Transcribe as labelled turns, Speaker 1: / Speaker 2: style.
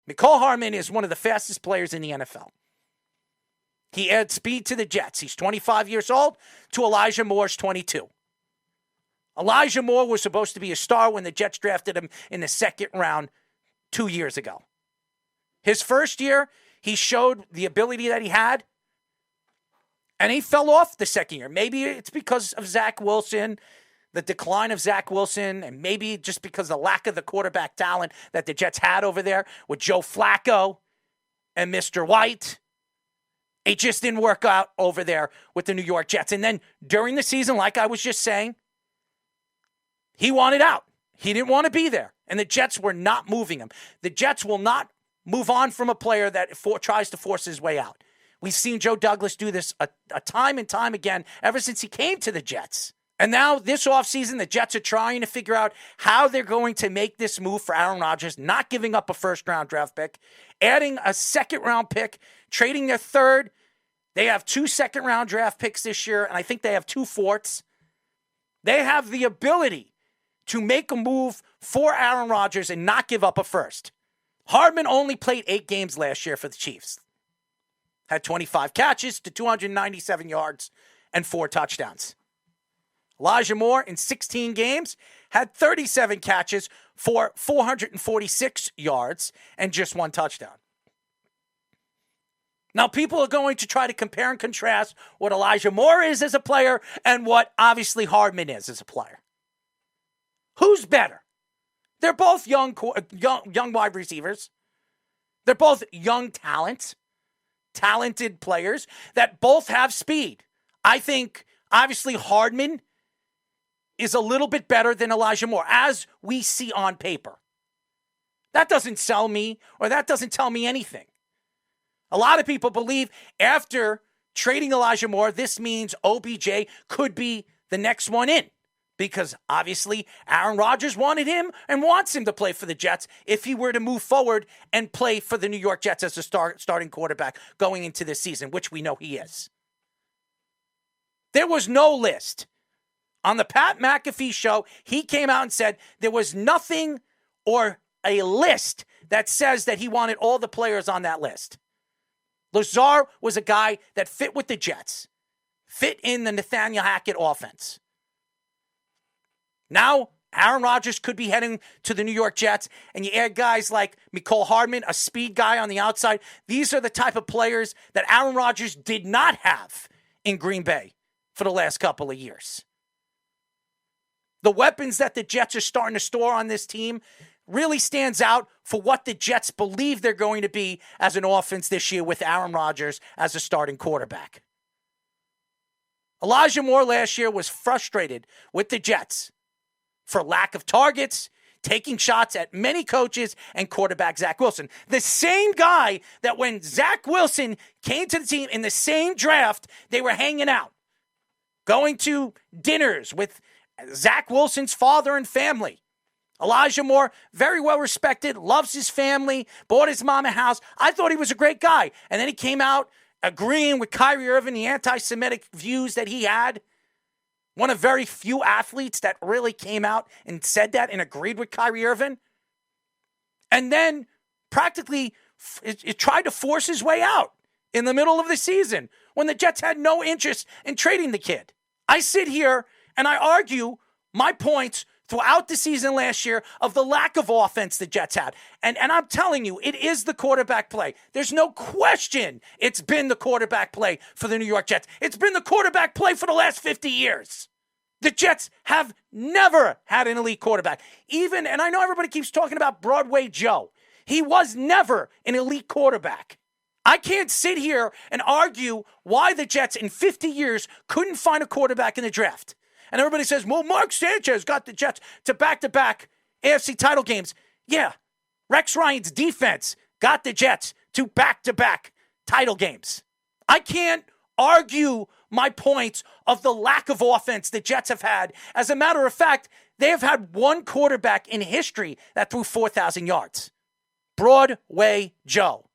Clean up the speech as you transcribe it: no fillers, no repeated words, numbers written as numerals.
Speaker 1: Mecole Hardman is one of the fastest players in the NFL. He adds speed to the Jets. He's 25 years old to Elijah Moore's 22. Elijah Moore was supposed to be a star when the Jets drafted him in the second round 2 years ago. His first year, he showed the ability that he had, and he fell off the second year. Maybe it's because of Zach Wilson, the decline of Zach Wilson, and maybe just because of the lack of the quarterback talent that the Jets had over there with Joe Flacco and Mr. White. It just didn't work out over there with the New York Jets. And then during the season, like I was just saying, he wanted out. He didn't want to be there. And the Jets were not moving him. The Jets will not move on from a player that tries to force his way out. We've seen Joe Douglas do this a time and time again ever since he came to the Jets. And now this offseason, the Jets are trying to figure out how they're going to make this move for Aaron Rodgers, not giving up a first-round draft pick, adding a second-round pick, trading their third. They have 2 second-round draft picks this year, and I think they have 2 fourths. They have the ability to make a move for Aaron Rodgers and not give up a first. Hardman only played 8 games last year for the Chiefs. Had 25 catches to 297 yards and 4 touchdowns. Elijah Moore in 16 games had 37 catches for 446 yards and just 1 touchdown. Now, people are going to try to compare and contrast what Elijah Moore is as a player and what obviously Hardman is as a player. Who's better? They're both young wide receivers. They're both young talented players that both have speed. I think, obviously, Hardman is a little bit better than Elijah Moore, as we see on paper. That doesn't sell me, or that doesn't tell me anything. A lot of people believe after trading Elijah Moore, this means OBJ could be the next one in. Because obviously Aaron Rodgers wanted him and wants him to play for the Jets if he were to move forward and play for the New York Jets as a starting quarterback going into this season, which we know he is. There was no list. On the Pat McAfee show, he came out and said there was nothing or a list that says that he wanted all the players on that list. Lazard was a guy that fit with the Jets, fit in the Nathaniel Hackett offense. Now, Aaron Rodgers could be heading to the New York Jets, and you add guys like Mecole Hardman, a speed guy on the outside. These are the type of players that Aaron Rodgers did not have in Green Bay for the last couple of years. The weapons that the Jets are starting to store on this team really stands out for what the Jets believe they're going to be as an offense this year with Aaron Rodgers as a starting quarterback. Elijah Moore last year was frustrated with the Jets for lack of targets, taking shots at many coaches and quarterback Zach Wilson. The same guy that when Zach Wilson came to the team in the same draft, they were hanging out, going to dinners with Zach Wilson's father and family. Elijah Moore, very well respected, loves his family, bought his mom a house. I thought he was a great guy. And then he came out agreeing with Kyrie Irving, the anti-Semitic views that he had. One of very few athletes that really came out and said that and agreed with Kyrie Irving. And then practically it tried to force his way out in the middle of the season when the Jets had no interest in trading the kid. I sit here and I argue my points throughout the season last year of the lack of offense the Jets had. And I'm telling you, it is the quarterback play. There's no question it's been the quarterback play for the New York Jets. It's been the quarterback play for the last 50 years. The Jets have never had an elite quarterback. Even, and I know everybody keeps talking about Broadway Joe. He was never an elite quarterback. I can't sit here and argue why the Jets in 50 years couldn't find a quarterback in the draft. And everybody says, well, Mark Sanchez got the Jets to back-to-back AFC title games. Yeah, Rex Ryan's defense got the Jets to back-to-back title games. I can't argue my points of the lack of offense the Jets have had. As a matter of fact, they have had one quarterback in history that threw 4,000 yards. Broadway Joe.